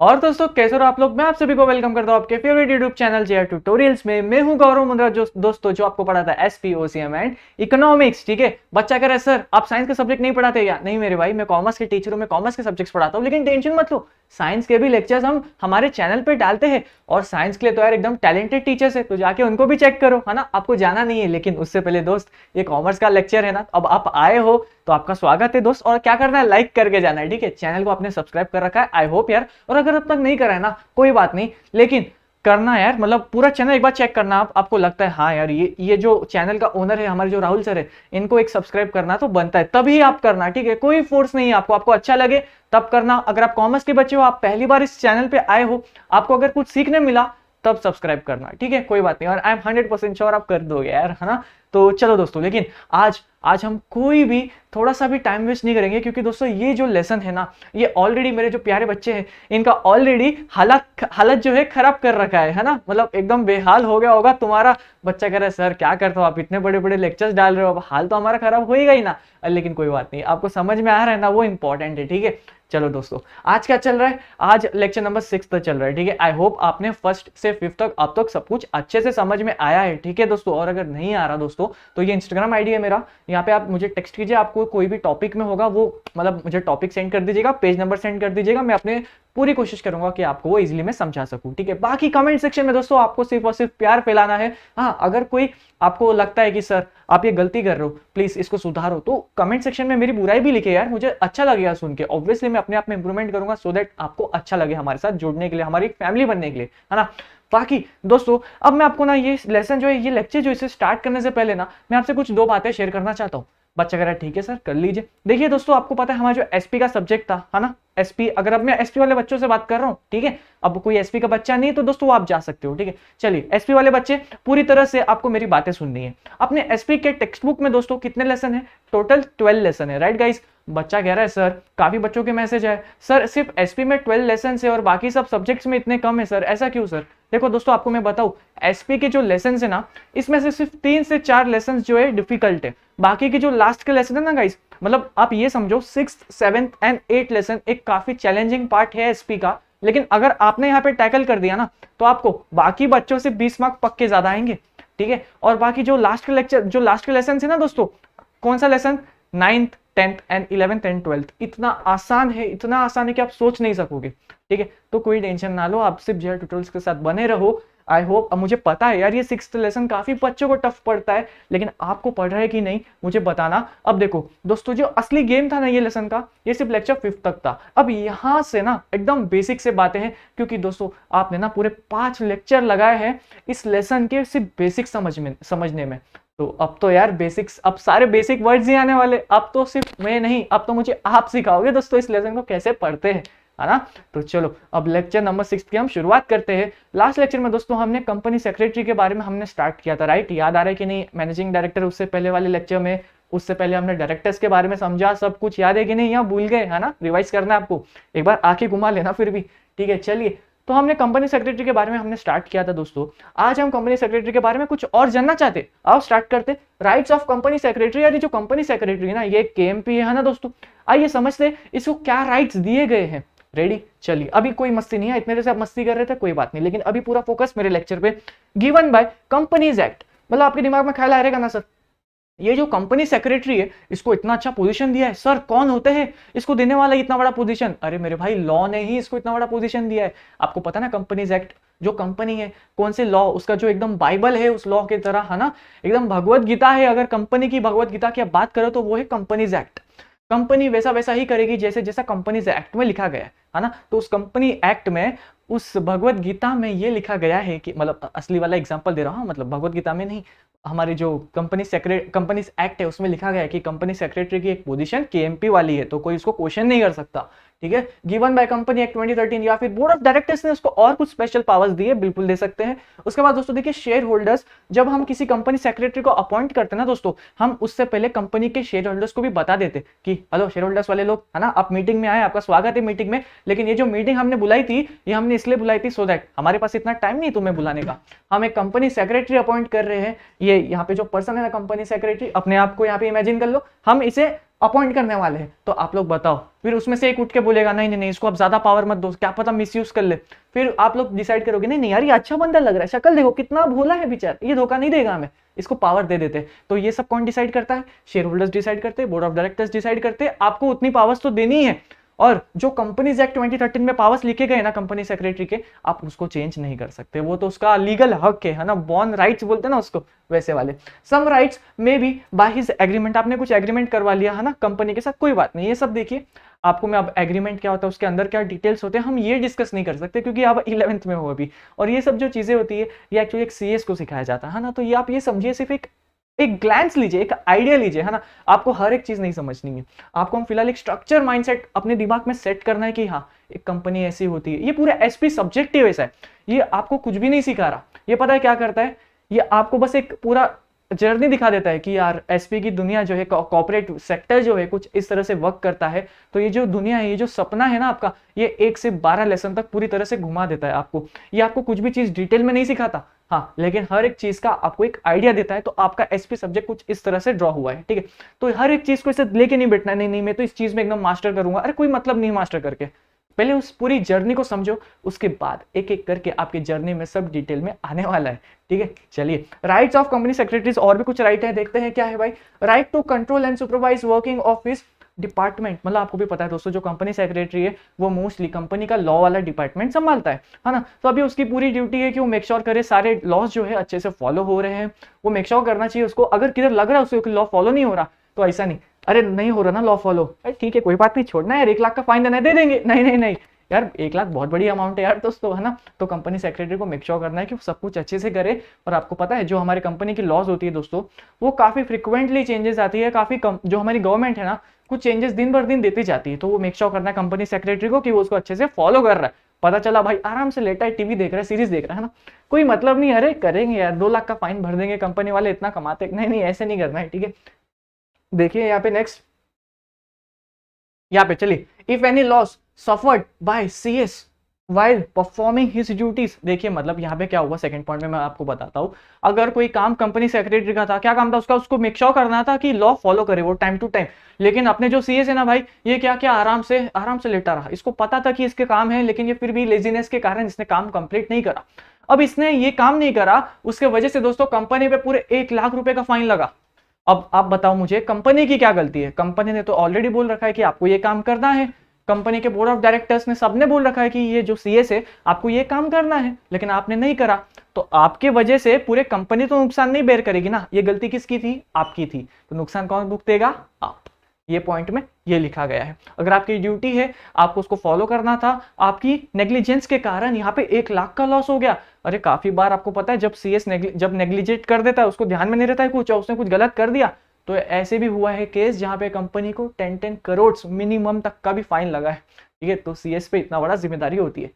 और दोस्तों कैसे हो आप लोग। मैं आप सभी को वेलकम करता हूं आपके favourite YouTube channel JR tutorials में। मैं हूं गौरव मुंद्रा जो दोस्तों जो आपको पढ़ाता है एसपी ओसीएम एंड इकोनॉमिक्स। ठीक है, बच्चा कह रहा है सर आप साइंस के सब्जेक्ट नहीं पढ़ाते क्या? नहीं मेरे भाई, मैं कॉमर्स के टीचर हूं, मैं कॉमर्स के सब्जेक्ट्स पढ़ाता हूं। लेकिन टेंशन मत लो, साइंस के भी लेक्चर्स हम हमारे चैनल पे डालते हैं और साइंस के लिए तो यार एकदम टैलेंटेड टीचर्स है, तो जाके उनको भी चेक करो, है ना। आपको जाना नहीं है, लेकिन उससे पहले दोस्त ये कॉमर्स का लेक्चर है ना, अब आप आए हो तो आपका स्वागत है दोस्त। और क्या करना है, लाइक करके जाना है। ठीक है, चैनल को आपने सब्सक्राइब कर रखा है आई होप यार, और अगर अब तक नहीं करा है ना कोई बात नहीं, लेकिन करना यार, मतलब पूरा चैनल एक बार चेक करना। आपको लगता है हाँ यार ये जो चैनल का ओनर है हमारे जो राहुल सर है, इनको एक सब्सक्राइब करना तो बनता है, तभी आप करना। ठीक है, कोई फोर्स नहीं है आपको अच्छा लगे तब करना। अगर आप कॉमर्स के बच्चे हो, आप पहली बार इस चैनल पे आए हो, आपको अगर कुछ सीखने मिला तब सब्सक्राइब करना। ठीक है, कोई बात नहीं, और आई एम 100% श्योर आप कर दोगे यार, है ना। तो चलो दोस्तों, लेकिन आज हम कोई भी थोड़ा सा भी टाइम वेस्ट नहीं करेंगे, क्योंकि दोस्तों ये जो लेसन है ना, ये ऑलरेडी मेरे जो प्यारे बच्चे हैं इनका ऑलरेडी हालत जो है खराब कर रखा है ना। मतलब एकदम बेहाल हो गया होगा। तुम्हारा बच्चा कह रहा है सर क्या करते हो आप, इतने बड़े बड़े लेक्चर्स डाल रहे हो, अब हाल तो हमारा खराब होएगा ही ना। लेकिन कोई बात नहीं, आपको समझ में आ रहा है ना, वो इंपॉर्टेंट है। ठीक है, चलो दोस्तों, आज क्या चल रहा है, आज लेक्चर नंबर 6 तक चल रहा है। ठीक है, आई होप आपने फर्स्ट से 5th तक अब तक सब कुछ अच्छे से समझ में आया है। ठीक है दोस्तों, और अगर नहीं आ रहा दोस्तों तो ये इंस्टाग्राम आईडी है मेरा, यहाँ पे आप मुझे टेक्स्ट कीजिए, आपको कोई भी टॉपिक में होगा वो मतलब मुझे टॉपिक सेंड कर दीजिएगा, पेज नंबर सेंड कर दीजिएगा, मैं अपने पूरी कोशिश करूंगा कि आपको वो इजीली मैं समझा सकूं। ठीक है, बाकी कमेंट सेक्शन में दोस्तों आपको सिर्फ और सिर्फ प्यार फैलाना है। हाँ, अगर कोई आपको लगता है कि सर आप ये गलती कर रहे हो, प्लीज इसको सुधारो, तो कमेंट सेक्शन में मेरी बुराई भी लिखे यार, मुझे अच्छा लगेगा सुन के। ऑब्वियसली मैं अपने आप में इंप्रूवमेंट करूंगा सो दैट आपको अच्छा लगे हमारे साथ जुड़ने के लिए, हमारी फैमिली बनने के लिए, है ना। बाकी दोस्तों अब मैं आपको ना ये लेसन जो है, ये लेक्चर जो इसे स्टार्ट करने से पहले ना मैं आपसे कुछ 2 बातें शेयर करना चाहता हूँ। बच्चा कह रहा है ठीक है सर कर लीजिए। देखिए दोस्तों, आपको पता है हमारा जो एसपी का सब्जेक्ट था, है ना, एसपी, अगर अब मैं एसपी वाले बच्चों से बात कर रहा हूँ, ठीक है, अब कोई एसपी का बच्चा नहीं है तो दोस्तों आप जा सकते हो। ठीक है, चलिए एसपी वाले बच्चे पूरी तरह से आपको मेरी बातें सुननी है। अपने एसपी के टेक्स्ट बुक में दोस्तों कितने लेसन है, टोटल 12 लेसन है, राइट गाइस। बच्चा कह रहा है सर काफी बच्चों के मैसेज है, सर सिर्फ एसपी में 12 लेसन है और बाकी सब सब्जेक्ट्स में इतने कम है सर, ऐसा क्यों सर? देखो दोस्तों, आपको मैं बताऊं, एसपी के जो लेसन है ना, इसमें से सिर्फ 3 से 4 लेसन जो है डिफिकल्ट है, बाकी के जो लास्ट के लेसन है ना गाइस, मतलब आप ये समझो 6th 7th and 8th lesson एक काफी चैलेंजिंग पार्ट है एसपी का। लेकिन अगर आपने यहाँ पे टैकल कर दिया ना, तो आपको बाकी बच्चों से 20 मार्क पक्के ज्यादा आएंगे। ठीक है, और बाकी जो लास्ट के लेक्चर, जो लास्ट के लेसन है ना दोस्तों, कौन सा lesson, 9th 10th and 11th and 12th, इतना आसान है, इतना आसान है कि आप सोच नहीं सकोगे। ठीक है, तो कोई टेंशन ना लो, आप सिर्फ जेआर ट्यूटोरियल्स के साथ बने रहो। आई होप, अब मुझे पता है यार ये 6th लेसन काफी बच्चों को टफ पड़ता है, लेकिन आपको पढ़ रहा है कि नहीं मुझे बताना। अब देखो दोस्तों, जो असली गेम था ना ये लेसन का, ये सिर्फ लेक्चर 5th तक था। अब यहां से ना एकदम बेसिक से बातें हैं, क्योंकि दोस्तों आपने ना पूरे 5 लेक्चर लगाए हैं इस लेसन के सिर्फ बेसिक समझने में। तो अब तो यार बेसिक्स, अब सारे बेसिक वर्ड्स ही आने वाले, अब तो सिर्फ मैं नहीं, अब तो मुझे आप सिखाओगे दोस्तों इस लेसन को कैसे पढ़ते हैं, है ना। तो चलो अब लेक्चर नंबर 6 की हम शुरुआत करते हैं। लास्ट लेक्चर में दोस्तों हमने कंपनी सेक्रेटरी के बारे में हमने स्टार्ट किया था, राइट, याद आ रहा है कि नहीं? मैनेजिंग डायरेक्टर, उससे पहले वाले लेक्चर में, उससे पहले हमने डायरेक्टर्स के बारे में समझा, सब कुछ याद है कि नहीं, या भूल गए, है ना? रिवाइज करना है आपको, एक बार आंखें घुमा लेना फिर भी। ठीक है, चलिए, तो हमने कंपनी सेक्रेटरी के बारे में हमने स्टार्ट किया था दोस्तों। आज हम कंपनी सेक्रेटरी के बारे में कुछ और जानना चाहते, आओ स्टार्ट करते। राइट्स ऑफ कंपनी सेक्रेटरी, यार ये जो कंपनी सेक्रेटरी है ना, ये केएमपी है ना दोस्तों, आइए समझते इसको क्या राइट्स दिए गए हैं। रेडी, चलिए, अभी कोई मस्ती नहीं है, इतने देर से आप मस्ती कर रहे थे, कोई बात नहीं, लेकिन अभी पूरा फोकस मेरे लेक्चर पे। गिवन बाय कंपनीज एक्ट, मतलब आपके दिमाग में ख्याल आएगा ना सर, ये जो कंपनी सेक्रेटरी है इसको इतना अच्छा पोजीशन दिया है, सर कौन होते हैं इसको देने वाला इतना बड़ा पोजीशन? अरे मेरे भाई, लॉ ने ही इसको इतना बड़ा पोजीशन दिया है। आपको पता ना कंपनीज एक्ट, जो कंपनी है, कौन से लॉ, उसका जो एकदम बाइबल है उस लॉ की तरह, है ना, एकदम भगवत गीता है। अगर कंपनी की भगवत गीता की आप बात करो तो वो है कंपनीज एक्ट। कंपनी वैसा वैसा ही करेगी जैसे जैसा कंपनीज एक्ट में लिखा गया है ना। तो उस कंपनी एक्ट में, उस भगवत गीता में ये लिखा गया है कि, मतलब असली वाला एग्जांपल दे रहा हूं, मतलब भगवत गीता में नहीं, हमारे जो कंपनीज एक्ट है उसमें लिखा गया है कि कंपनी सेक्रेटरी की एक पोजीशन केएमपी वाली है, तो कोई इसको क्वेश्चन नहीं कर सकता। ठीक है, गिवन बाय कंपनी एक्ट 2013, या फिर बोर्ड ऑफ डायरेक्टर्स ने उसको और कुछ स्पेशल पावर्स दिए, बिल्कुल दे सकते हैं। उसके बाद दोस्तों देखिए, शेयर होल्डर्स, जब हम किसी कंपनी सेक्रेटरी को अपॉइंट करते हैं ना दोस्तों, हम उससे पहले कंपनी के शेयर होल्डर्स को भी बता देते कि हेलो शेयर होल्डर्स वाले लोग, है ना, आप मीटिंग में आए, आपका स्वागत है मीटिंग में, लेकिन ये जो मीटिंग हमने बुलाई थी, ये हमने इसलिए बुलाई थी सो दैट हमारे पास इतना टाइम नहीं तुम्हें बुलाने का, हम एक कंपनी सेक्रेटरी अपॉइंट कर रहे हैं। ये यहाँ पे जो पर्सन है ना कंपनी सेक्रेटरी, अपने आप को यहाँ पे इमेजिन कर लो, हम इसे अपॉइंट करने वाले हैं, तो आप लोग बताओ, फिर उसमें से एक उठ के बोलेगा नहीं नहीं नहीं इसको आप ज्यादा पावर मत दो, क्या पता मिसयूज कर ले, फिर आप लोग डिसाइड करोगे नहीं नहीं यार ये अच्छा बंदा लग रहा है, शक्ल देखो कितना भोला है बेचारा, ये धोखा नहीं देगा हमें, इसको पावर दे देते। तो ये सब कौन डिसाइड करता है? शेयर होल्डर्स डिसाइड करते हैं, बोर्ड ऑफ डायरेक्टर्स डिसाइड करते हैं, आपको उतनी पावर्स तो देनी है। और जो कंपनीज एक्ट 2013 में पावर्स लिखे गए ना कंपनी सेक्रेटरी के, आप उसको चेंज नहीं कर सकते, वो तो उसका लीगल हक है ना, बॉर्न राइट्स बोलते हैं ना उसको, वैसे वाले। Some rights may be by his agreement, आपने कुछ एग्रीमेंट करवा लिया है ना कंपनी के साथ, कोई बात नहीं, ये सब देखिए आपको मैं अब एग्रीमेंट क्या होता है, उसके अंदर क्या डिटेल्स होते हैं, हम ये डिस्कस नहीं कर सकते क्योंकि आप 11th में हो अभी, और ये सब जो चीजें होती है ये एक्चुअली एक सीएस को सिखाया जाता है ना, तो ये आप ये समझिए सिर्फ एक ग्लैंस लीजिए, एक आइडिया लीजिए, है ना, आपको हर एक चीज नहीं समझनी है, आपको हम फिलहाल एक स्ट्रक्चर माइंडसेट अपने दिमाग में सेट करना है कि हाँ एक कंपनी ऐसी होती है। ये पूरा एसपी सब्जेक्टिव ऐसा है, ये आपको कुछ भी नहीं सिखा रहा, ये पता है क्या करता है, ये आपको बस एक पूरा जर्नी दिखा देता है कि यार एसपी की दुनिया जो है, कॉर्पोरेट सेक्टर जो है कुछ इस तरह से वर्क करता है, तो ये जो दुनिया है, ये जो सपना है ना आपका, ये 1 से 12 लेसन तक पूरी तरह से घुमा देता है आपको। ये आपको कुछ भी चीज डिटेल में नहीं सिखाता, हाँ, लेकिन हर एक चीज का आपको एक आइडिया देता है। तो आपका एसपी सब्जेक्ट कुछ इस तरह से ड्रॉ हुआ है, ठीक है, तो हर एक चीज को इसे लेके नहीं बैठना, नहीं नहीं मैं तो इस चीज में एकदम मास्टर करूंगा, अरे कोई मतलब नहीं मास्टर करके, पहले उस पूरी जर्नी को समझो, उसके बाद एक एक करके आपके जर्नी में सब डिटेल में आने वाला है, ठीक है। चलिए, राइट्स ऑफ कंपनी सेक्रेटरीज, और भी कुछ राइट है, देखते हैं क्या है भाई। Right to control and supervise working of his department, मतलब आपको भी पता है दोस्तों, जो कंपनी सेक्रेटरी है वो मोस्टली कंपनी का लॉ वाला डिपार्टमेंट संभालता है ना, तो अभी उसकी पूरी ड्यूटी है कि वो मेक श्योर करे सारे लॉज जो है अच्छे से फॉलो हो रहे हैं, वो मेक श्योर करना चाहिए उसको, अगर किधर लग रहा है उसको लॉ फॉलो नहीं हो रहा, तो ऐसा नहीं, अरे नहीं हो रहा ना लॉ फॉलो, ठीक है कोई बात नहीं, छोड़ना है, 1 लाख का फाइन देना है, दे देंगे, नहीं नहीं नहीं यार 1 लाख बहुत बड़ी अमाउंट है यार दोस्तों, है ना, तो कंपनी सेक्रेटरी को मेक श्योर करना है कि वो सब कुछ अच्छे से करे। और आपको पता है जो हमारे कंपनी की लॉज होती है दोस्तों, वो काफी फ्रिक्वेंटली चेंजेस आती है, काफी जो हमारी गवर्नमेंट है ना, कुछ चेंजेस दिन भर दिन देती जाती है, तो वो मेक श्योर करना है कंपनी सेक्रेटरी को कि वो उसको अच्छे से फॉलो कर रहा है। पता चला भाई आराम से लेटा है, टीवी देख रहा है, सीरीज देख रहा है ना, कोई मतलब नहीं, अरे करेंगे यार 2 लाख का फाइन भर देंगे, कंपनी वाले इतना कमाते, नहीं नहीं ऐसे नहीं करना है, ठीक है। देखिए यहाँ पे नेक्स्ट, यहाँ पे चलिए, if any loss suffered by CS while performing his duties, देखिए मतलब यहाँ पे क्या हुआ, सेकंड पॉइंट में मैं आपको बताता हूँ। अगर कोई काम कंपनी सेक्रेटरी का था, क्या काम था उसका, उसको मेक श्योर करना था कि लॉ फॉलो करे वो टाइम टू टाइम, लेकिन अपने जो सीएस है ना भाई, ये क्या क्या आराम से लेटा रहा, इसको पता था कि इसके काम है, लेकिन ये फिर भी लेजीनेस के कारण इसने काम कंप्लीट नहीं करा। अब इसने ये काम नहीं करा, उसके वजह से दोस्तों कंपनी पे पूरे 1 लाख रुपए का फाइन लगा। अब आप बताओ मुझे कंपनी की क्या गलती है, कंपनी ने तो ऑलरेडी बोल रखा है कि आपको ये काम करना है, कंपनी के बोर्ड ऑफ डायरेक्टर्स ने सबने बोल रखा है कि ये जो सीएस है आपको ये काम करना है, लेकिन आपने नहीं करा, तो आपके वजह से पूरे कंपनी तो नुकसान नहीं बेयर करेगी ना, ये गलती किसकी थी, आपकी थी, तो नुकसान कौन भुगतेगा, आप। ये पॉइंट में ये लिखा गया है, अगर आपकी ड्यूटी है आपको उसको फॉलो करना था, आपकी नेग्लिजेंस के कारण यहाँ पे 1 लाख का लॉस हो गया। अरे काफी बार आपको पता है जब सीएस जब नेग्लिजेट कर देता है, उसको ध्यान में नहीं रहता है कुछ, उसने कुछ गलत कर दिया, तो ऐसे भी हुआ है केस जहां पे कंपनी को 10 करोड़ मिनिमम तक का भी फाइन लगा है, ठीक है, तो सीएस पे इतना बड़ा जिम्मेदारी होती है।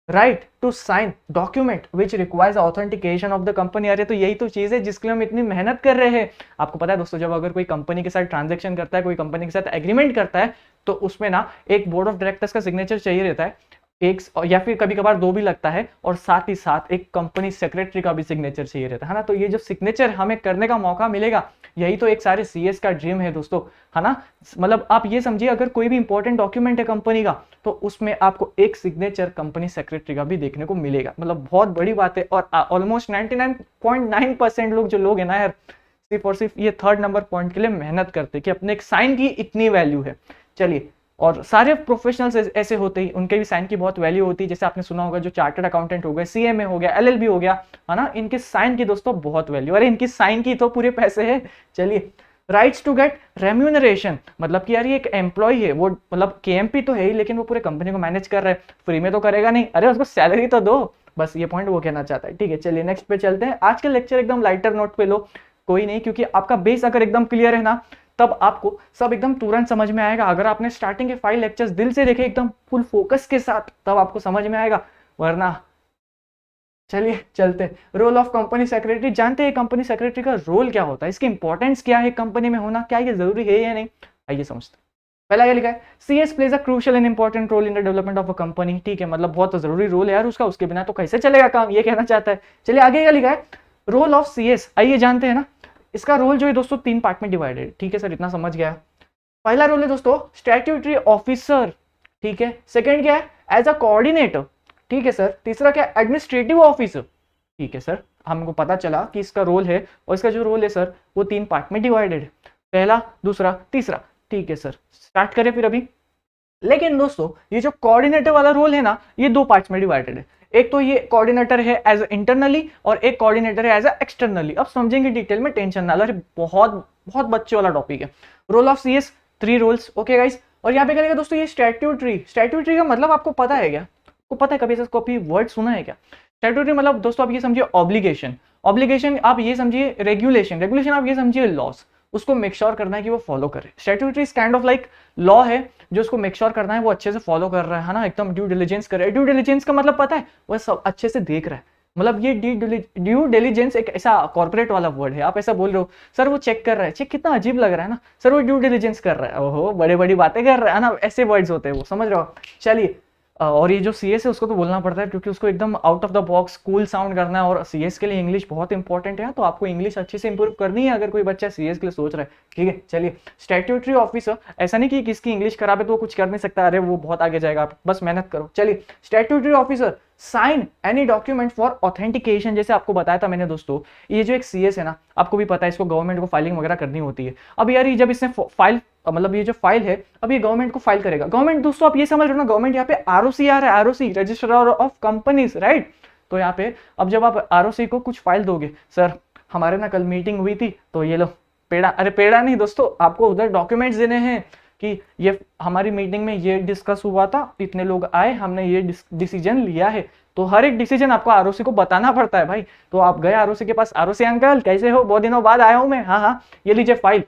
Right to sign document which requires authentication of the company, अरे तो यही तो चीज है जिसके लिए हम इतनी मेहनत कर रहे हैं। आपको पता है दोस्तों, जब अगर कोई कंपनी के साथ ट्रांजेक्शन करता है, कोई कंपनी के साथ एग्रीमेंट करता है, तो उसमें ना एक बोर्ड ऑफ डायरेक्टर्स का सिग्नेचर चाहिए रहता है, एक या फिर कभी कभार 2 भी लगता है, और साथ ही साथ एक कंपनी सेक्रेटरी का भी सिग्नेचर चाहिए रहता है ना, तो ये जो सिग्नेचर हमें करने का मौका मिलेगा, यही तो एक सारे सीएस का ड्रीम है दोस्तों, है ना। मतलब आप ये समझिए, अगर कोई भी इंपॉर्टेंट डॉक्यूमेंट है कंपनी का, तो उसमें आपको एक सिग्नेचर कंपनी सेक्रेटरी का भी देखने को मिलेगा, मतलब बहुत बड़ी बात है। और ऑलमोस्ट 99.9% लोग जो लोग है ना यार, सिर्फ और सिर्फ ये 3rd नंबर पॉइंट के लिए मेहनत करते कि अपने एक साइन की इतनी वैल्यू है। चलिए, और सारे प्रोफेशनल्स ऐसे होते ही, उनके भी साइन की बहुत वैल्यू होती है, जैसे आपने सुना होगा जो चार्टर्ड अकाउंटेंट हो गए, सीएमए हो गया, एलएलबी हो गया, है ना, इनके साइन की दोस्तों बहुत वैल्यू, अरे इनकी साइन की तो पूरे पैसे है। चलिए, राइट्स टू गेट रेम्यूनरेशन, मतलब कि यार ये एक एम्प्लॉय है, वो मतलब केएमपी तो है ही, लेकिन वो पूरे कंपनी को मैनेज कर रहा है, फ्री में तो करेगा नहीं, अरे उसको सैलरी तो दो, बस ये पॉइंट वो कहना चाहता है, ठीक है। चलिए नेक्स्ट पे चलते हैं। आज का लेक्चर एकदम लाइटर नोट पे लो, कोई नहीं, क्योंकि आपका बेस अगर एकदम क्लियर है ना, तब आपको सब एकदम तुरंत समझ में आएगा। अगर आपने स्टार्टिंग के 5 लेक्चर्स दिल से देखे एकदम फुल फोकस के साथ, तब आपको समझ में आएगा, वरना चलिए चलते। रोल ऑफ कंपनी सेक्रेटरी, जानते हैं कंपनी सेक्रेटरी का रोल क्या होता है, इसकी इंपॉर्टेंस क्या है, कंपनी में होना क्या ये जरूरी है या नहीं, आइए समझते। पहला क्या लिखा है, CS plays a crucial and important role in the development of a company, ठीक है, मतलब बहुत जरूरी रोल है यार उसका, उसके बिना तो कैसे चलेगा काम, ये कहना चाहता है। चलिए आगे क्या लिखा है, रोल ऑफ सीएस, आइए जानते हैं ना। इसका रोल जो है दोस्तों 3 पार्ट में डिवाइडेड, ठीक है सर, इतना समझ गया। पहला रोल है दोस्तों स्टैट्यूटरी ऑफिसर, ठीक है। सेकंड क्या है, एज अ कोऑर्डिनेटर, ठीक है सर। तीसरा क्या है, एडमिनिस्ट्रेटिव ऑफिसर, ठीक है सर। हमको पता चला कि इसका रोल है, और इसका जो रोल है सर वो 3 पार्ट में डिवाइडेड है, पहला, दूसरा, तीसरा, ठीक है सर। स्टार्ट करें फिर अभी। लेकिन दोस्तों ये जो कोऑर्डिनेटर वाला रोल है ना, ये 2 पार्ट्स में डिवाइडेड है। एक तो ये कोऑर्डिनेटर है एज इंटरनली, और एक कोऑर्डिनेटर है एज एक्सटर्नली। अब समझेंगे डिटेल में, टेंशन ना लो, बहुत बहुत बच्चे वाला टॉपिक है। Role of CS, 3 roles, okay guys. और यहाँ पे करेगा दोस्तों ये स्टैट्यूटरी। स्टैट्यूटरी का मतलब आपको पता है क्या? आपको पता है, कभी वर्ड सुना है क्या? स्टैट्यूटरी मतलब दोस्तों आप ये समझिए ऑब्लिगेशन, ऑब्लिगेशन आप ये समझिए रेगुलेशन, रेगुलेशन आप ये समझिए लॉस, उसको मेक श्योर करना है कि वो फॉलो करे। Statutory is kind of like law है जो उसको मेक श्योर करना है वो अच्छे से फॉलो कर रहा है ना, एकदम ड्यू डिलिजेंस कर रहा है। ड्यू डिलिजेंस का मतलब पता है, वो सब अच्छे से देख रहा है। मतलब ये ड्यू डिलिजेंस एक ऐसा कॉर्पोरेट वाला वर्ड है। आप ऐसा बोल रहे हो सर वो चेक कर रहा है, चेक कितना अजीब लग रहा है ना, सर वो ड्यू डिलिजेंस कर रहा है, ओहो बड़े बड़ी बातें कर रहा है ना, ऐसे वर्ड्स होते हैं वो, समझ रहे हो। चलिए, और ये जो सीएस है उसको तो बोलना पड़ता है क्योंकि उसको एकदम out of the box cool sound करना है, और सीएस के लिए इंग्लिश बहुत इंपॉर्टेंट है, तो आपको इंग्लिश अच्छे से इंप्रूव करनी है अगर कोई बच्चा सीएस के लिए सोच रहा है, ठीक है। चलिए, स्टैट्यूटरी ऑफिसर, ऐसा नहीं कि किसकी इंग्लिश खराब है तो वो कुछ कर नहीं सकता, अरे वो बहुत आगे जाएगा, आप बस मेहनत करो। चलिए, statutory officer sign any document for authentication. जैसे आपको बताया था मैंने दोस्तों, ये जो एक सीएस है ना, आपको भी पता है इसको गवर्नमेंट को फाइलिंग वगैरह करनी होती है। अब यार ये जब इसने फाइल, मतलब ये जो फाइल है अब ये गवर्नमेंट को फाइल करेगा। गवर्नमेंट दोस्तों आप ये समझ रहे हो ना, गवर्नमेंट यहाँ पे आरओसी आ रहा है, ROC registrar of companies, right. तो यहाँ पे अब जब आप आरओसी को कुछ फाइल दोगे, सर हमारे ना कल मीटिंग हुई थी तो ये लो पेड़ा, अरे पेड़ा नहीं दोस्तों, आपको उधर डॉक्यूमेंट्स देने हैं कि ये हमारी मीटिंग में ये डिस्कस हुआ था, इतने लोग आए, हमने ये डिसीजन लिया है। तो हर एक डिसीजन आपको आरओसी को बताना पड़ता है भाई। तो आप गए आरओसी के पास, आरओसी अंकल कैसे हो, बहुत दिनों बाद आया हूं मैं, हाँ हाँ ये लीजिए फाइल,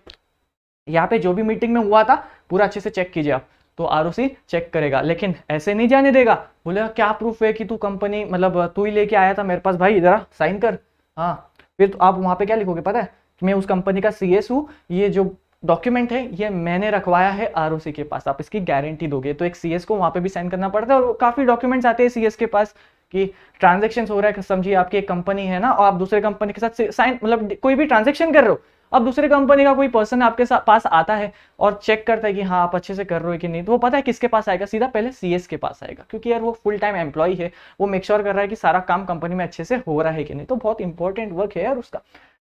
यहाँ पे जो भी मीटिंग में हुआ था पूरा अच्छे से चेक कीजिए आप। तो आरओसी चेक करेगा, लेकिन ऐसे नहीं जाने देगा, बोलेगा क्या प्रूफ है कि तू कंपनी, मतलब तू ही लेके आया था मेरे पास, भाई जरा साइन कर। हाँ, फिर तो आप वहां पे क्या लिखोगे पता है, कि मैं उस कंपनी का सीएस हूँ, ये जो डॉक्यूमेंट है ये मैंने रखवाया है आरओसी के पास, आप इसकी गारंटी दोगे। तो एक सीएस को वहां पे भी साइन करना पड़ता है, और काफी डॉक्यूमेंट्स आते हैं सीएस के पास कि ट्रांजेक्शन हो रहा है, समझिए आपकी एक कंपनी है ना और आप दूसरे कंपनी के साथ साइन, मतलब कोई भी ट्रांजेक्शन कर रहे हो, अब दूसरे कंपनी का कोई पर्सन आपके पास आता है और चेक करता है कि हाँ आप अच्छे से कर रहे हो कि नहीं, तो वो पता है किसके पास आएगा, सीधा पहले सीएस के पास आएगा, क्योंकि यार वो फुल टाइम एम्प्लॉय है, वो मेक श्योर कर रहा है कि सारा काम कंपनी में अच्छे से हो रहा है कि नहीं। तो बहुत इंपॉर्टेंट वर्क है यार उसका।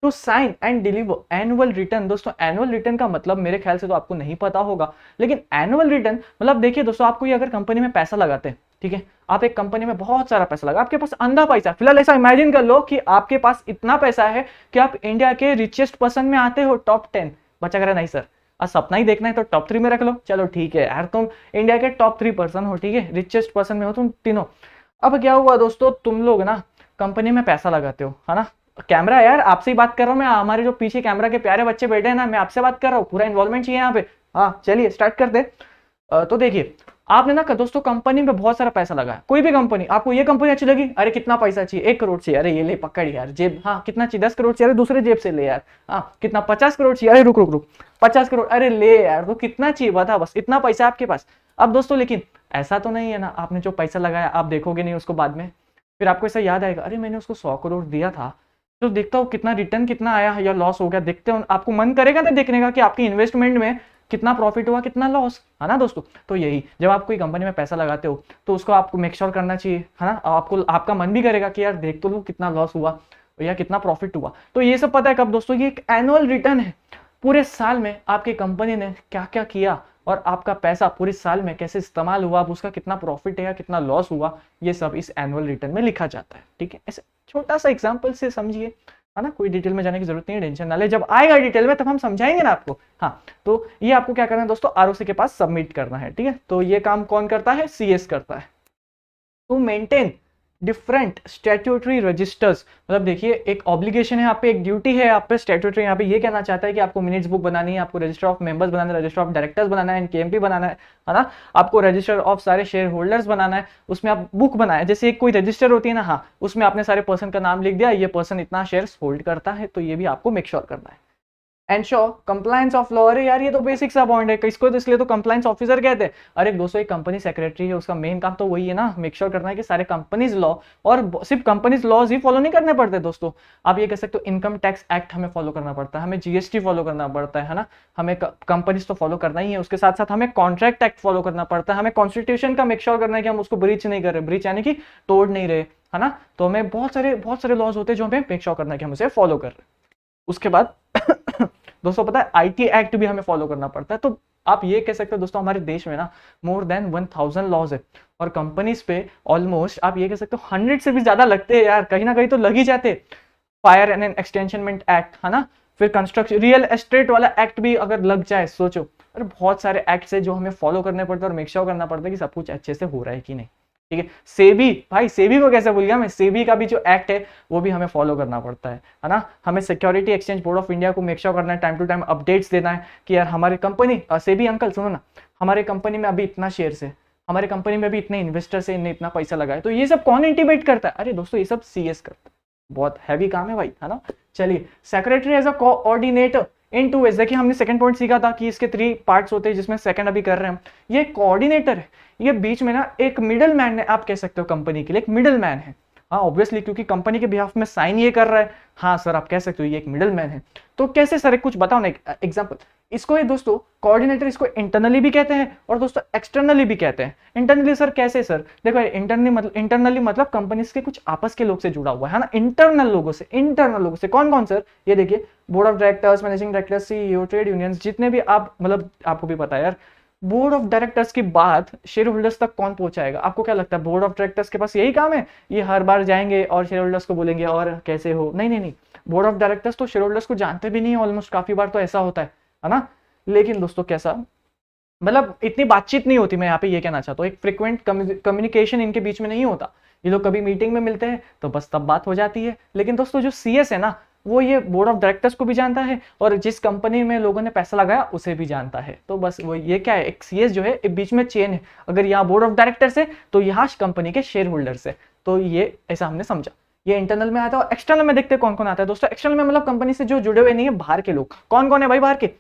To sign and deliver annual return. दोस्तों एनुअल रिटर्न का मतलब मेरे ख्याल से तो आपको नहीं पता होगा, लेकिन एनुअल रिटर्न मतलब देखिए दोस्तों, आपको ये अगर कंपनी में पैसा लगाते हैं, ठीक है, आप एक कंपनी में बहुत सारा पैसा लगा, आपके पास अंधा पैसा, फिलहाल ऐसा इमेजिन कर लो कि आपके पास इतना पैसा है कि आप इंडिया के रिचेस्ट पर्सन में आते हो, टॉप 10। बच्चा कह रहा नहीं सर आज सपना ही देखना है तो टॉप 3 में रख लो, चलो ठीक है यार, तुम इंडिया के टॉप 3 पर्सन हो, ठीक है, रिचेस्ट पर्सन में हो तुम तीनों। अब क्या हुआ दोस्तों, तुम लोग ना कंपनी में पैसा लगाते हो, है ना, कैमरा यार आपसे ही बात कर रहा हूँ मैं, हमारे जो पीछे कैमरा के प्यारे बच्चे बैठे हैं ना, मैं आपसे बात कर रहा हूँ, पूरा इन्वॉल्वमेंट चाहिए यहाँ पे। हाँ चलिए स्टार्ट करते। तो देखिए आपने ना दोस्तों कंपनी में बहुत सारा पैसा लगाया, कोई भी कंपनी, आपको ये कंपनी अच्छी लगी, अरे कितना पैसा चाहिए, 1 करोड़ चाहिए, अरे ये ले पकड़ यार जेब, हाँ कितना चाहिए, 10 करोड़ चाहिए, अरे दूसरे जेब से ले यार, हाँ कितना 50 करोड़ चाहिए, अरे रुक रुक रुक 50 करोड़, अरे ले यार, तो कितना चाहिए बता, बस इतना पैसा आपके पास। अब दोस्तों लेकिन ऐसा तो नहीं है ना, आपने जो पैसा लगाया आप देखोगे नहीं उसको बाद में, फिर आपको ऐसा याद आएगा, अरे मैंने उसको 100 करोड़ दिया था, तो देखता हूँ कितना रिटर्न कितना आया या लॉस हो गया, देखते हो, आपको मन करेगा ना देखने का कि आपकी इन्वेस्टमेंट में कितना प्रॉफिट हुआ कितना लॉस, है ना दोस्तों। तो यही जब आप कोई कंपनी में पैसा लगाते हो तो उसको आपको मेक श्योर करना चाहिए, है ना, आपको आपका मन भी करेगा कि यार देख तो लो कितना लॉस हुआ या कितना प्रॉफिट हुआ। तो ये सब पता है कब दोस्तों, ये एक एनुअल रिटर्न है, पूरे साल में आपकी कंपनी ने क्या क्या किया और आपका पैसा पूरे साल में कैसे इस्तेमाल हुआ, अब उसका कितना प्रॉफिट है या कितना लॉस हुआ, ये सब इस एनुअल रिटर्न में लिखा जाता है, ठीक है। ऐसे छोटा सा एग्जाम्पल से समझिए, है ना, कोई डिटेल में जाने की जरूरत नहीं है, टेंशन ना ले, जब आएगा डिटेल में तब हम समझाएंगे ना आपको। हाँ तो ये आपको क्या करना है दोस्तों, आरओसी के पास सबमिट करना है, ठीक है। तो ये काम कौन करता है, सीएस करता है। To maintain different statutory registers, मतलब देखिए एक ऑब्लिगेशन है आप पे, एक ड्यूटी है आप पे, स्टैट्यूटरी यहाँ पे ये कहना चाहता है कि आपको मिनट्स बुक बनानी है, आपको रजिस्टर ऑफ मेंबर्स बनाना है, रजिस्टर ऑफ डायरेक्टर्स बनाना है, केएमपी बनाना है ना, आपको रजिस्टर ऑफ सारे शेयर होल्डर्स बनाना है, उसमें आप बुक बनाए, जैसे एक कोई रजिस्टर होती है ना, हाँ उसमें आपने सारे पर्सन का नाम लिख दिया, ये पर्सन इतना शेयर होल्ड करता है, तो ये भी आपको मेक श्योर करना है। Ensure compliance of law. अरे यार ये तो बेसिक सा पॉइंट है, इसको तो इसलिए तो कंप्लायंस ऑफिसर कहते हैं। अरे दोस्तों एक कंपनी सेक्रेटरी है, उसका मेन काम तो वही है ना, मेक श्योर करना है कि सारे कंपनीज लॉ, और सिर्फ कंपनीज लॉज ही फॉलो नहीं करने पड़ते दोस्तों, आप ये कह सकते हो इनकम टैक्स एक्ट हमें फॉलो करना पड़ता है, हमें जीएसटी फॉलो करना पड़ता है ना, हमें कंपनीज तो फॉलो करना ही है, उसके साथ साथ हमें कॉन्ट्रैक्ट एक्ट फॉलो करना पड़ता है, हमें कॉन्स्टिट्यूशन का मेक श्योर करना है कि हम उसको ब्रीच नहीं कर रहे, ब्रीच यानी कि तोड़ नहीं रहे, है ना। तो हमें बहुत सारे लॉज होते हैं जो हमें मेक श्योर करना है कि हम उसे फॉलो कर रहे हैं। उसके बाद दोस्तों पता है आईटी एक्ट भी हमें फॉलो करना पड़ता है। तो आप ये कह सकते हो दोस्तों हमारे देश में ना मोर देन 1000 लॉज है, और कंपनीज पे ऑलमोस्ट आप ये कह सकते हो 100 से भी ज्यादा लगते हैं यार, कहीं ना कहीं तो लग ही जाते। फायर एंड एक्सटेंशनमेंट एक्ट, है ना, फिर कंस्ट्रक्शन रियल एस्टेट वाला एक्ट भी अगर लग जाए सोचो, अरे बहुत सारे एक्ट है जो हमें फॉलो करने पड़ते हैं और मेक श्योर करना पड़ता है कि सब कुछ अच्छे से हो रहा है कि नहीं। ठीक है, सेबी, भाई सेबी को कैसे भूल गया मैं, सेबी का भी जो एक्ट है वो भी हमें फॉलो करना पड़ता है ना। हमें security exchange board of India को मेक श्योर करना है, टाइम टू टाइम अपडेट्स देना है कि यार हमारी कंपनी, सेबी अंकल सुनो ना, हमारे कंपनी में अभी इतना शेयर है, हमारे कंपनी में भी इतने इन्वेस्टर्स है, इन्हें इतना पैसा लगा है, तो ये सब कौन इंटीमेट करता है, अरे दोस्तों ये सब सीएस करता है, बहुत हैवी काम है भाई, है ना। चलिए secretary as a coordinator in two ways, देखिए हमने सेकंड पॉइंट सीखा था कि इसके 3 पार्ट्स होते हैं, जिसमें सेकंड अभी कर रहे हैं। ये कोऑर्डिनेटर है, ये बीच में ना एक मिडल मैन है, आप कह सकते हो कंपनी के लिए एक मिडल मैन है। हाँ ऑब्वियसली क्योंकि कंपनी के बिहाफ में साइन ये कर रहा है, हाँ सर आप कह सकते हो ये एक मिडल मैन है। तो कैसे सर कुछ बताओ ना एग्जाम्पल। इसको ये दोस्तों कोऑर्डिनेटर इसको इंटरनली भी कहते हैं और दोस्तों एक्सटर्नली भी कहते हैं। इंटरनली सर कैसे सर, देखो इंटरनली मतलब कंपनीज के कुछ आपस के लोग से जुड़ा हुआ है ना, इंटरनल लोगों से कौन कौन सर, ये देखिए board of directors, managing director, CEO, trade unions, जितने भी आप मतलब आपको भी पता है यार। बोर्ड ऑफ डायरेक्टर्स की बात शेयर होल्डर्स तक कौन पहुंचाएगा, आपको क्या लगता है बोर्ड ऑफ डायरेक्टर्स के पास यही काम है, ये हर बार जाएंगे और शेयर होल्डर्स को बोलेंगे और कैसे हो, नहीं नहीं नहीं, बोर्ड ऑफ डायरेक्टर्स तो शेयर होल्डर्स को जानते भी नहीं है ऑलमोस्ट, काफी बार तो ऐसा होता है ना। लेकिन दोस्तों कैसा, मतलब इतनी बातचीत नहीं होती, मैं यहाँ पे ये कहना चाहता हूँ, एक फ्रिक्वेंट कम्युनिकेशन इनके बीच में नहीं होता, ये लोग कभी मीटिंग में मिलते हैं तो बस तब बात हो जाती है। लेकिन दोस्तों जो सीएस है ना, वो ये बोर्ड ऑफ डायरेक्टर्स को भी जानता है और जिस कंपनी में लोगों ने पैसा लगाया उसे भी जानता है। तो बस वो ये क्या है, एक सीएस जो है एक बीच में चेन है, अगर यहाँ बोर्ड ऑफ डायरेक्टर्स है तो यहाँ कंपनी के शेयर होल्डर्स है, तो ये ऐसा हमने समझा। ये इंटरनल में आता है और एक्सटर्नल में देखते हैं कौन कौन आता है दोस्तों। एक्सटर्नल में मतलब कंपनी से जो जुड़े हुए नहीं है, बाहर के लोग। कौन कौन है भाई बाहर के,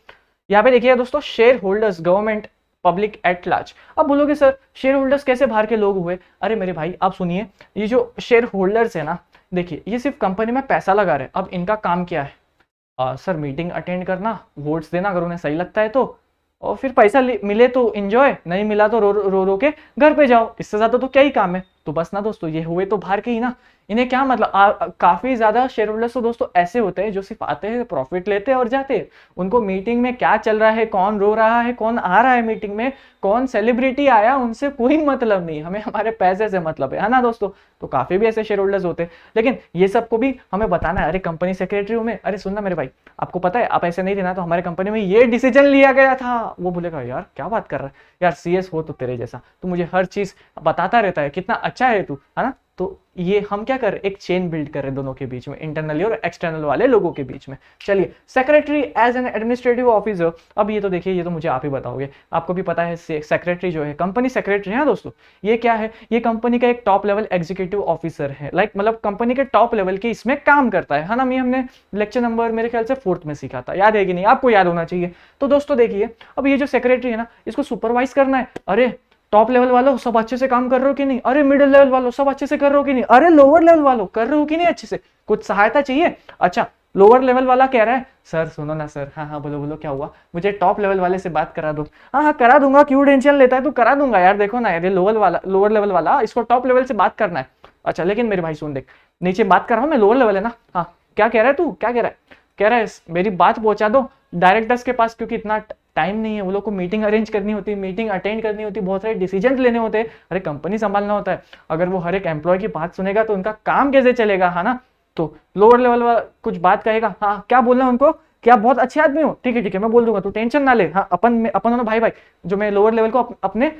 यहाँ पे देखिएगा दोस्तों, share holders, government, public at large. अब बोलोगे सर शेयर होल्डर्स कैसे बाहर के लोग हुए, अरे मेरे भाई आप सुनिए, ये जो शेयर होल्डर्स है ना, देखिए ये सिर्फ कंपनी में पैसा लगा रहे, अब इनका काम क्या है, सर मीटिंग अटेंड करना, वोट्स देना अगर उन्हें सही लगता है तो, और फिर पैसा मिले तो एंजॉय, नहीं मिला तो रो के घर पे जाओ, इससे ज्यादा तो क्या ही काम है। तो बस ना दोस्तों ये हुए तो बाहर के ही ना, इन्हें क्या मतलब, काफी ज्यादा शेयर होल्डर्स तो दोस्तों ऐसे होते हैं जो सिर्फ आते हैं, प्रॉफिट लेते हैं और जाते हैं, उनको मीटिंग में क्या चल रहा है, कौन रो रहा है, कौन आ रहा है मीटिंग में, कौन सेलिब्रिटी आया, उनसे कोई मतलब नहीं, हमें हमारे पैसे से मतलब है ना दोस्तों। तो काफी भी ऐसे शेयर होल्डर्स होते हैं, लेकिन ये सबको भी हमें बताना है, अरे कंपनी सेक्रेटरी हूं मैं, अरे सुनना मेरे भाई, आपको पता है आप ऐसे नहीं रहना, तो हमारे कंपनी में ये डिसीजन लिया गया था, वो बोलेगा यार क्या बात कर रहा है यार, सीएस हो तो तेरे जैसा, तो मुझे हर चीज बताता रहता है, कितना अच्छा है तू, है ना। तो ये हम क्या कर रहे, एक चेन बिल्ड कर रहे दोनों के बीच में, इंटरनली और एक्सटर्नल वाले लोगों के बीच में। चलिए secretary as an administrative officer, अब ये तो देखिए, ये तो मुझे आप ही बताओगे, आपको भी पता है सेक्रेटरी जो है, कंपनी सेक्रेटरी है दोस्तों, ये क्या है, ये कंपनी का एक टॉप लेवल एग्जीक्यूटिव ऑफिसर है, लाइक मतलब कंपनी के टॉप लेवल के इसमें काम करता है ना। ये हमने लेक्चर नंबर मेरे ख्याल से 4th में सीखा था, याद है कि नहीं, आपको याद होना चाहिए। तो दोस्तों देखिए, अब ये जो सेक्रेटरी है ना, इसको सुपरवाइज करना है, अरे टॉप लेवल वालों सब अच्छे से काम कर रहे हो कि नहीं, अरे मिडिल लेवल वालों सब अच्छे से कर रहे हो कि नहीं, अरे लोअर लेवल वालों कर रहे हो कि नहीं अच्छे से, कुछ सहायता चाहिए। अच्छा लोअर लेवल वाला कह रहा है, सर सुनो ना सर, हाँ हाँ बोलो बोलो क्या हुआ, मुझे टॉप लेवल वाले से बात करा दो, हाँ हाँ करा दूंगा, क्यों टेंशन लेता है, तू करा दूंगा यार, देखो ना ये लोअर लेवल वाला, इसको टॉप लेवल से बात करना है। अच्छा लेकिन मेरे भाई सुन देख, नीचे बात कर रहा हूँ मैं, लोअर लेवल है ना, हाँ क्या कह रहा है तू, क्या कह रहा है, कह रहा है मेरी बात पहुंचा दो डायरेक्टर्स के पास, क्योंकि इतना टाइम नहीं है, वो लोग को मीटिंग अरेंज करनी होती है, मीटिंग अटेंड करनी होती है, बहुत सारे डिसीजन लेने होते हैं, अरे कंपनी संभालना होता है, अगर वो हर एक एम्प्लॉय की बात सुनेगा तो उनका काम कैसे चलेगा, है ना। तो लोअर लेवल वाला कुछ बात कहेगा, हाँ क्या बोलना है उनको, क्या बहुत अच्छे आदमी हो, ठीक है मैं बोल दूंगा, तू टेंशन ना ले, हाँ अपन दोनों भाई भाई, जो मैं लोअर लेवल को अपने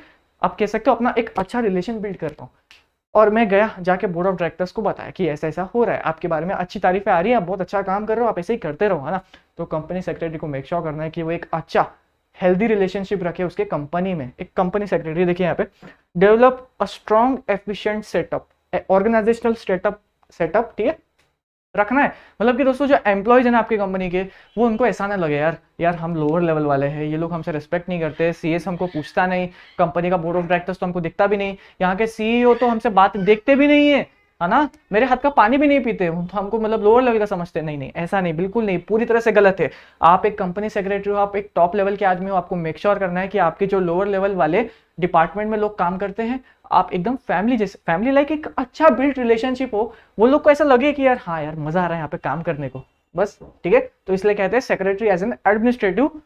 आप कह सकते हो अपना एक अच्छा रिलेशन बिल्ड करता हूँ। और मैं गया जाके बोर्ड ऑफ डायरेक्टर्स को बताया कि ऐसा ऐसा हो रहा है, आपके बारे में अच्छी तारीफें आ रही है, आप बहुत अच्छा काम कर रहे हो, आप ऐसे ही करते रहो, है ना। तो कंपनी सेक्रेटरी को मेक श्योर करना है कि वो एक अच्छा हेल्दी रिलेशनशिप रखे उसके कंपनी में। एक कंपनी सेक्रेटरी देखिए यहाँ पे, develop a strong efficient setup, organisational setup, ठीक है, रखना है। मतलब कि दोस्तों जो एम्प्लॉयज है ना आपकी कंपनी के, वो उनको ऐसा ना लगे यार यार हम लोअर लेवल वाले हैं, ये लोग हमसे रिस्पेक्ट नहीं करते, सीएस हमको पूछता नहीं, कंपनी का बोर्ड ऑफ डायरेक्टर्स तो हमको दिखता भी नहीं, यहाँ के सीईओ तो हमसे बात देखते भी नहीं है ना, मेरे हाथ का पानी भी नहीं पीते, तो हमको मतलब लोअर लेवल का समझते। नहीं नहीं, ऐसा नहीं, बिल्कुल नहीं, पूरी तरह से गलत है। आप एक कंपनी सेक्रेटरी हो, आप एक टॉप लेवल के आदमी हो, आपको मेक श्योर करना है कि आपके जो लोअर लेवल वाले डिपार्टमेंट में लोग काम करते हैं, आप एकदम फैमिली जैसे, फैमिली लाइक एक अच्छा बिल्ड रिलेशनशिप हो, वो लोग को ऐसा लगे कि यार हाँ यार मजा आ रहा है यहाँ पे काम करने को, बस ठीक है। तो इसलिए कहते हैं secretary as an administrative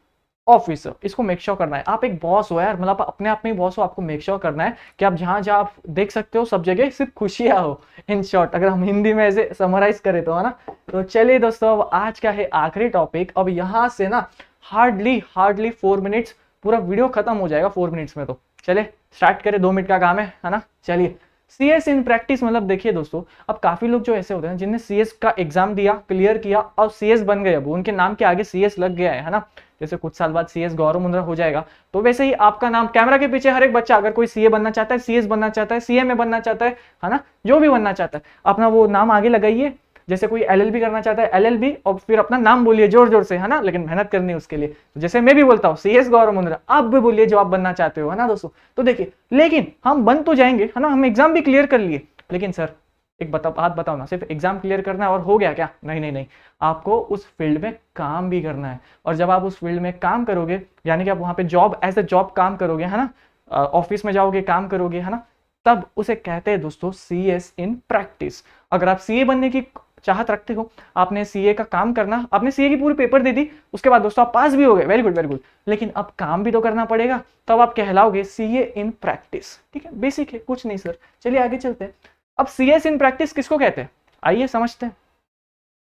officer, इसको मेक श्योर करना है। आप एक बॉस हो यार, मतलब अपने आप में ही बॉस हो, आपको मेक श्योर करना है कि आप जहां जहां आप देख सकते हो सब जगह सिर्फ खुशियां हो, इन शॉर्ट अगर हम हिंदी में ऐसे समराइज करें तो, है ना। तो चलिए दोस्तों, अब आज का है आखिरी टॉपिक। अब यहाँ से ना हार्डली 4 मिनट्स, पूरा वीडियो खत्म हो जाएगा 4 मिनट्स में। तो चलिए स्टार्ट करें, 2 मिनट का काम है ना। चलिए सीएस इन प्रैक्टिस, मतलब देखिए दोस्तों, अब काफी लोग जो ऐसे होते हैं जिनने सीएस का एग्जाम दिया, क्लियर किया और सीएस बन गए, अब उनके नाम के आगे सीएस लग गया है ना। जैसे कुछ साल बाद सीएस गौरव मुंद्रा हो जाएगा, तो वैसे ही आपका नाम कैमरा के पीछे हर एक बच्चा, अगर कोई सीए बनना चाहता है, सीएस बनना चाहता है, सीएमए बनना चाहता है ना, जो भी बनना चाहता है, अपना वो नाम आगे लगाइए। जैसे कोई एलएलबी करना चाहता है, एलएलबी, और फिर अपना नाम बोलिए जोर जोर से, है ना, लेकिन मेहनत करनी है उसके लिए। तो जैसे मैं भी बोलता हूँ सीएस गौरव मुंद्रा, आप भी बोलिए जो आप बनना चाहते हो, है ना दोस्तों। तो देखिए, लेकिन हम बन तो जाएंगे, है ना, हम एग्जाम भी क्लियर कर लिए, लेकिन सर एक बात बताओ ना, सिर्फ एग्जाम क्लियर करना है और हो गया क्या? नहीं नहीं नहीं, आपको उस फील्ड में काम भी करना है। और जब आप उस फील्ड में काम करोगे, यानी कि आप वहां पे जॉब एज ए जॉब काम करोगे, है ना, ऑफिस में जाओगे काम करोगे, है ना, तब उसे कहते हैं दोस्तों सीएस इन प्रैक्टिस। अगर आप सीए बनने की चाहत रखते हो, आपने सीए का काम करना, आपने सीए की पूरी पेपर दे दी, उसके बाद दोस्तों आप पास भी हो गए, वेरी गुड वेरी गुड, लेकिन अब काम भी तो करना पड़ेगा, तब आप कहलाओगे सीए इन प्रैक्टिस। ठीक है, बेसिक है, कुछ नहीं सर। चलिए आगे चलते हैं। अब सीएस इन प्रैक्टिस किसको कहते हैं, आइए समझते हैं।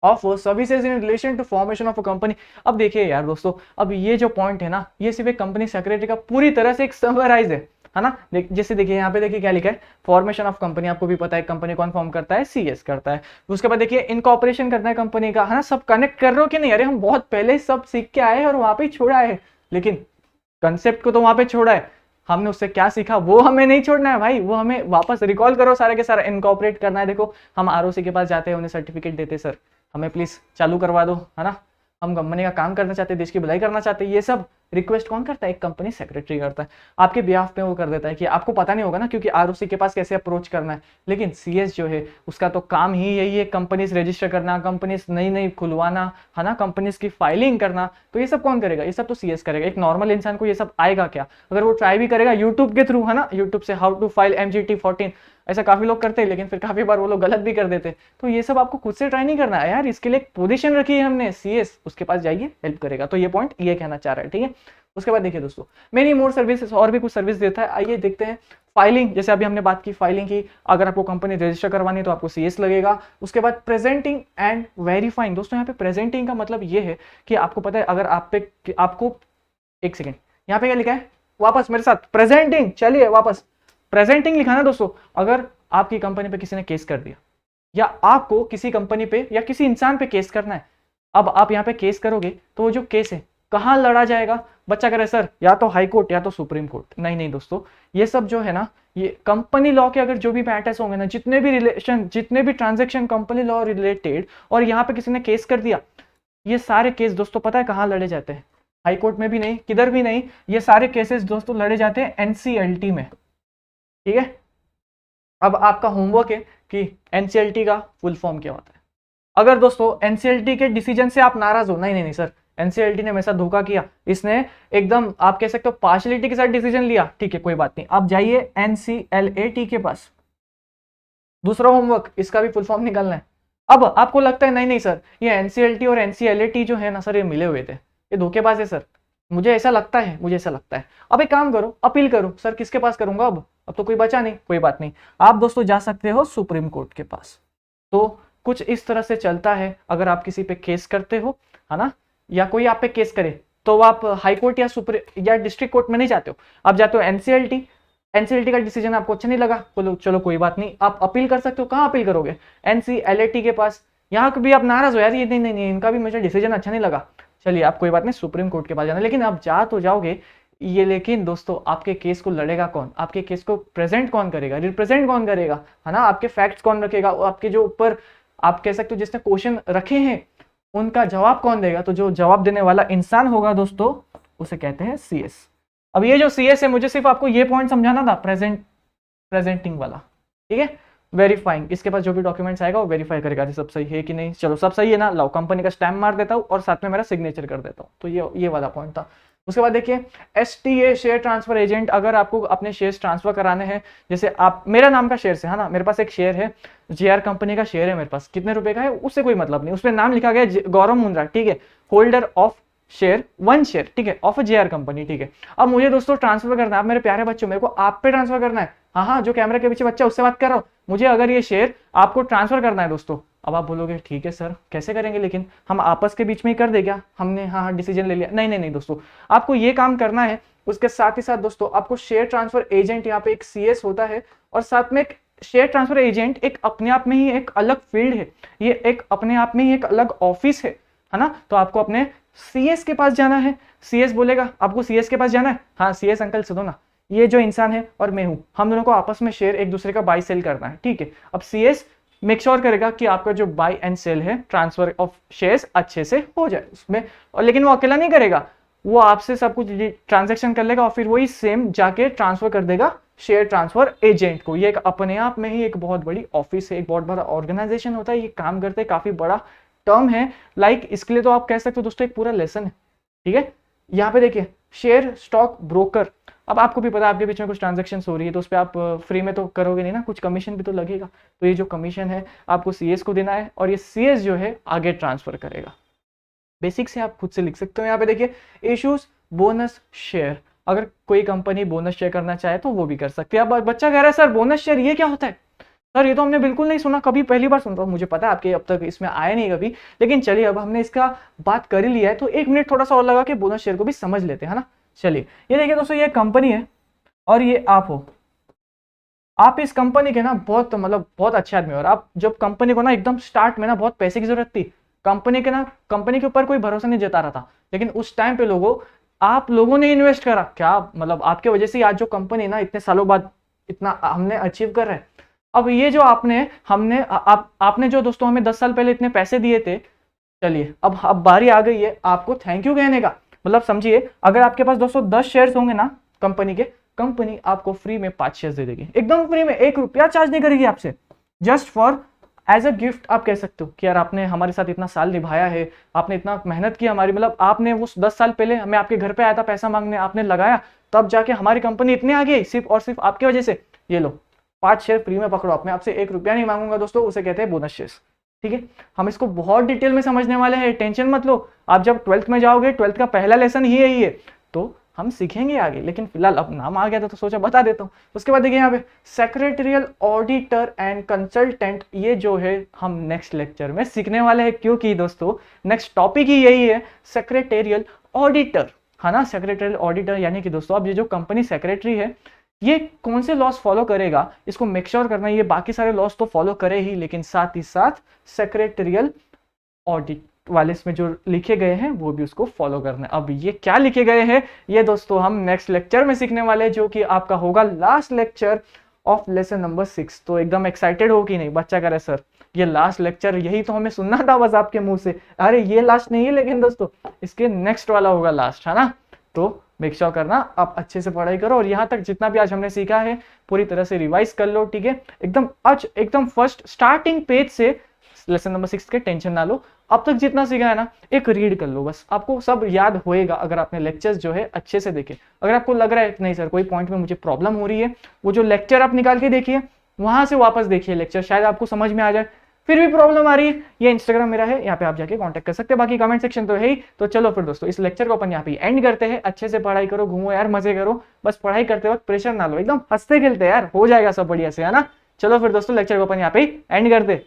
Of services in relation to formation of a company. अब देखिए यार दोस्तों, अब ये जो पॉइंट है ना, ये सिर्फ एक कंपनी सेक्रेटरी का पूरी तरह से एक समराइज है ना। जैसे देखिए यहाँ पे देखिए क्या लिखा है, फॉर्मेशन ऑफ कंपनी, आपको भी पता है कंपनी कौन फॉर्म करता है, सीएस करता है। उसके बाद देखिए इनकॉर्पोरेशन करना है कंपनी का, है ना। सब कनेक्ट कर रहे हो कि नहीं? अरे हम बहुत पहले सब सीख के आए और वहां पे छोड़ा है, लेकिन कंसेप्ट को तो वहां पे छोड़ा है, हमने उससे क्या सीखा वो हमें नहीं छोड़ना है भाई, वो हमें वापस रिकॉल करो, सारे के सारा इनकॉर्पोरेट करना है। देखो हम आरओसी के पास जाते हैं, उन्हें सर्टिफिकेट देते, सर हमें प्लीज चालू करवा दो, है ना, हम कंपनी का काम करना चाहते हैं, देश की भलाई करना चाहते हैं। ये सब रिक्वेस्ट कौन करता है? एक कंपनी सेक्रेटरी करता है, आपके बिहाफ पे वो कर देता है कि आपको पता नहीं होगा ना, क्योंकि आरओसी के पास कैसे अप्रोच करना है। लेकिन सीएस जो है उसका तो काम ही यही है, कंपनीज रजिस्टर करना, कंपनीज नई नई खुलवाना, है ना, कंपनीज की फाइलिंग करना। तो ये सब कौन करेगा? ये सब तो सीएस करेगा। एक नॉर्मल इंसान को ये सब आएगा क्या? अगर वो ट्राई भी करेगा यूट्यूब के थ्रू, है ना, यूट्यूब से हाउ टू फाइल MGT14, ऐसा काफी लोग करते हैं, लेकिन फिर काफी बार वो लोग गलत भी कर देते हैं। तो ये सब आपको खुद से ट्राई नहीं करना है यार, इसके लिए एक पोजीशन रखी है हमने, सीएस, उसके पास जाइए, हेल्प करेगा। तो ये पॉइंट ये कहना चाह रहा है, ठीक है। उसके बाद देखिए दोस्तों, मेनी मोर सर्विसेज, और भी कुछ सर्विस देता है, आइए देखते हैं। फाइलिंग, जैसे अभी हमने बात की फाइलिंग की, अगर आपको कंपनी रजिस्टर करवानी है तो आपको सीएस लगेगा। उसके बाद प्रेजेंटिंग एंड वेरीफाइंग, दोस्तों यहाँ पे प्रेजेंटिंग का मतलब ये है कि आपको पता है, अगर आप पे आपको, एक सेकेंड, यहाँ पे क्या लिखा है, वापस मेरे साथ, प्रेजेंटिंग, चलिए वापस प्रेजेंटिंग लिखा ना दोस्तों। अगर आपकी कंपनी पे किसी ने केस कर दिया, या आपको किसी कंपनी पे या किसी इंसान पे केस करना है, अब आप यहाँ पे केस करोगे तो वो जो केस है कहाँ लड़ा जाएगा? बच्चा कह रहा है सर या तो हाई कोर्ट या तो सुप्रीम कोर्ट। नहीं नहीं दोस्तों, ये सब जो है ना, ये कंपनी लॉ के अगर जो भी मैटर्स होंगे ना, जितने भी रिलेशन, जितने भी ट्रांजेक्शन कंपनी लॉ रिलेटेड, और यहाँ पे किसी ने केस कर दिया, ये सारे केस दोस्तों पता है कहाँ लड़े जाते हैं? हाई कोर्ट में भी नहीं, किधर भी नहीं, ये सारे केसेस दोस्तों लड़े जाते हैं एनसीएलटी में, ठीक है। अब आपका होमवर्क है कि एनसीएलटी का फुल फॉर्म क्या होता है। अगर दोस्तों एनसीएलटी के डिसीजन से आप नाराज हो, नहीं नहीं नहीं सर, एनसीएलटी ने मेरे साथ धोखा किया, इसने एकदम आप कह सकते हो पार्शलिटी के साथ डिसीजन लिया, ठीक है कोई बात नहीं, आप जाइए एनसीएलएटी के पास। दूसरा होमवर्क, इसका भी फुल फॉर्म निकालना है। अब आपको लगता है नहीं नहीं सर, ये एनसीएलटी और एनसीएलएटी जो है ना सर, ये मिले हुए थे, ये धोखेबाज है सर, मुझे ऐसा लगता है, मुझे ऐसा लगता है। अब एक काम करो, अपील करो। सर किसके पास करूंगा? अब तो कोई बचा नहीं, कोई बात नहीं, आप दोस्तों जा सकते हो सुप्रीम कोर्ट के पास। तो कुछ इस तरह से चलता है, अगर आप किसी पे केस करते हो, है ना, या कोई आप पे केस करे, तो आप हाई कोर्ट या सुप्रीम या डिस्ट्रिक्ट कोर्ट में नहीं जाते हो, आप जाते हो एनसीएलटी। एनसीएलटी का डिसीजन आपको अच्छा नहीं लगा, बोलो चलो कोई बात नहीं, आप अपील कर सकते हो। कहाँ अपील करोगे? एनसीएलएटी के पास। यहाँ भी आप नाराज हो यार, ये नहीं नहीं नहीं, इनका भी मुझे डिसीजन अच्छा नहीं लगा, चलिए आप कोई बात नहीं सुप्रीम कोर्ट के पास जाना। लेकिन आप जा तो जाओगे ये, लेकिन दोस्तों आपके केस को लड़ेगा कौन? आपके केस को प्रेजेंट कौन करेगा, रिप्रेजेंट कौन करेगा, है ना, आपके फैक्ट्स कौन रखेगा, आपके जो ऊपर आप कह सकते हो जिसने क्वेश्चन रखे हैं उनका जवाब कौन देगा, तो जो जवाब देने वाला इंसान होगा दोस्तों उसे कहते हैं CS। अब ये जो CS है, मुझे सिर्फ आपको ये पॉइंट समझाना था, प्रेजेंटिंग वाला, ठीक है। वेरीफाइंग, इसके पास जो भी डॉक्यूमेंट्स आएगा वो वेरीफाई करेगा सब सही है कि नहीं। चलो सब सही है ना, लाओ कंपनी का स्टैम्प मार देता हूँ और साथ में मेरा सिग्नेचर कर देता हूँ। तो ये वाला पॉइंट था। उसके बाद देखिए STA शेयर ट्रांसफर एजेंट, अगर आपको अपने शेयर्स ट्रांसफर कराने हैं, जैसे आप मेरा नाम का शेयर है ना, मेरे पास एक शेयर है, JR कंपनी का शेयर है मेरे पास, कितने रुपए का है उससे कोई मतलब नहीं, उसमें नाम लिखा गया गौरव मुंद्रा, ठीक है, होल्डर ऑफ शेयर 1 शेयर, ठीक है, ऑफ JR कंपनी, ठीक है। अब मुझे दोस्तों ट्रांसफर करना है, आप मेरे प्यारे बच्चों मेरे को आप पे ट्रांसफर करना है, हाँ, जो कैमरा के पीछे बच्चा उससे बात कर रहा हूँ, मुझे अगर ये शेयर आपको ट्रांसफर करना है दोस्तों। अब आप बोलोगे ठीक है सर कैसे करेंगे, लेकिन हम आपस के बीच में ही कर दे क्या, हमने हाँ डिसीजन ले लिया, नहीं दोस्तों, आपको ये काम करना है। उसके साथ ही साथ दोस्तों आपको शेयर ट्रांसफर एजेंट, यहाँ पे एक CS होता है और साथ में एक शेयर ट्रांसफर एजेंट एक अपने आप में ही एक अलग फील्ड है, ये एक अपने आप में ही एक अलग ऑफिस है ना। तो आपको अपने CS के पास जाना है। CS बोलेगा आपको CS के पास जाना है, हाँ CS अंकल सुनो ना, ये जो इंसान है और मैं हूं, हम दोनों को आपस में शेयर एक दूसरे का बाई सेल करना है, ठीक है। अब CS मेक श्योर करेगा कि आपका जो बाई एंड सेल है, ट्रांसफर ऑफ शेयर्स अच्छे से हो जाए उसमें, और लेकिन वो अकेला नहीं करेगा, वो आपसे सब कुछ ट्रांजेक्शन कर लेगा और फिर वही सेम जाके ट्रांसफर कर देगा शेयर ट्रांसफर एजेंट को। ये एक अपने आप में ही एक बहुत बड़ी ऑफिस है, एक बहुत बड़ा ऑर्गेनाइजेशन होता है, ये काम करते काफी बड़ा टर्म है। लाइक इसके लिए तो आप कह सकते हो दोस्तों एक पूरा लेसन है, ठीक है। यहाँ पे देखिए शेयर स्टॉक ब्रोकर, अब आपको भी पता है आपके बीच में कुछ ट्रांजेक्शन हो रही है तो उस पर आप फ्री में तो करोगे नहीं ना, कुछ कमीशन भी तो लगेगा, तो ये जो कमीशन है आपको CS को देना है और ये CS जो है आगे ट्रांसफर करेगा। बेसिक से आप खुद से लिख सकते हो। यहाँ पे देखिए इश्यूज बोनस शेयर, अगर कोई कंपनी बोनस शेयर करना चाहे तो वो भी कर सकती है। अब बच्चा कह रहा है सर बोनस शेयर ये क्या होता है, सर ये तो हमने बिल्कुल नहीं सुना, कभी पहली बार सुन रहा हूँ, मुझे पता है आपके अब तक इसमें आया नहीं कभी, लेकिन चलिए अब हमने इसका बात कर ही लिया है तो 1 मिनट थोड़ा सा और लगा कि बोनस शेयर को भी समझ लेते हैं ना। चलिए ये देखिए दोस्तों, ये कंपनी है और ये आप हो, आप इस कंपनी के ना बहुत मतलब बहुत अच्छे आदमी हो, और आप जब कंपनी को ना एकदम स्टार्ट में ना बहुत पैसे की जरूरत थी, कंपनी के ऊपर कोई भरोसा नहीं जता रहा था, लेकिन उस टाइम पे आप लोगों ने इन्वेस्ट करा, क्या मतलब आपके वजह से आज जो कंपनी ना इतने सालों बाद इतना हमने अचीव कर रहे हैं। अब ये जो आपने जो दोस्तों हमें 10 साल पहले इतने पैसे दिए थे, चलिए अब बारी आ गई है आपको थैंक यू कहने का। मतलब समझिए अगर आपके पास दोस्तों 10 शेयर्स होंगे ना कंपनी के, कंपनी आपको फ्री में 5 शेयर्स दे देगी, एकदम फ्री में, 1 रुपया चार्ज नहीं करेगी आपसे, just for as a gift. आप कह सकते हो कि यार आपने हमारे साथ इतना साल निभाया है, आपने इतना मेहनत की हमारी, मतलब आपने वो 10 साल पहले मैं आपके घर पे आया था पैसा मांगने, आपने लगाया, तब जाके हमारी कंपनी इतने आ गई सिर्फ और सिर्फ आपकी वजह से, ये लो 5 शेयर फ्री में पकड़ो, आप, मैं आपसे 1 रुपया नहीं मांगूंगा दोस्तों, उसे कहते हैं बोनस शेयर्स, ठीक है। हम इसको बहुत डिटेल में समझने वाले हैं, टेंशन मत लो, आप जब 12th में जाओगे 12th का पहला लेसन ही यही है, तो हम सीखेंगे आगे, लेकिन फिलहाल अब नाम आ गया था तो सोचा बता देता हूँ। उसके बाद देखिए यहाँ पे सेक्रेटरियल ऑडिटर एंड कंसल्टेंट, ये जो है हम नेक्स्ट लेक्चर में सीखने वाले हैं, क्योंकि दोस्तों नेक्स्ट टॉपिक ही यही है सेक्रेटरियल ऑडिटर, है ना। सेक्रेटरियल ऑडिटर यानी कि दोस्तों अब ये जो कंपनी सेक्रेटरी है ये कौन से लॉस फॉलो करेगा, इसको मेक श्योर करना है, ये बाकी सारे लॉस तो फॉलो करे ही, लेकिन साथ ही साथ सेक्रेटरियल ऑडिट वाले इसमें जो लिखे गए हैं वो भी उसको फॉलो करना है। अब ये क्या लिखे गए हैं ये दोस्तों हम नेक्स्ट लेक्चर में सीखने वाले हैं, जो कि आपका होगा last lecture of lesson number 6। तो एकदम एक्साइटेड हो कि नहीं, बच्चा कह रहा है सर ये लास्ट लेक्चर, यही तो हमें सुनना था बस आपके मुंह से, अरे ये लास्ट नहीं है, लेकिन दोस्तों इसके नेक्स्ट वाला होगा लास्ट, है ना। तो मेक श्योर करना आप अच्छे से पढ़ाई करो, और यहाँ तक जितना भी आज हमने सीखा है पूरी तरह से रिवाइज कर लो, ठीक है। एकदम फर्स्ट स्टार्टिंग पेज से लेसन नंबर 6 के टेंशन ना लो, अब तक जितना सीखा है ना एक रीड कर लो, बस आपको सब याद होएगा अगर आपने लेक्चर्स जो है अच्छे से देखे। अगर आपको लग रहा है नहीं सर कोई पॉइंट में मुझे प्रॉब्लम हो रही है, वो जो लेक्चर आप निकाल के देखिए वहां से वापस देखिए लेक्चर, शायद आपको समझ में आ जाए। फिर भी प्रॉब्लम आ रही है, ये इंस्टाग्राम मेरा है, यहाँ पे आप जाके कांटेक्ट कर सकते हैं, बाकी कमेंट सेक्शन तो है ही। तो चलो फिर दोस्तों इस लेक्चर को अपन यहाँ पे एंड करते हैं, अच्छे से पढ़ाई करो, घूमो यार, मजे करो, बस पढ़ाई करते वक्त प्रेशर ना लो, एकदम हंसते खेलते यार, हो जाएगा सब बढ़िया से, है ना। चलो फिर दोस्तों लेक्चर को अपन यहाँ पे एंड करते।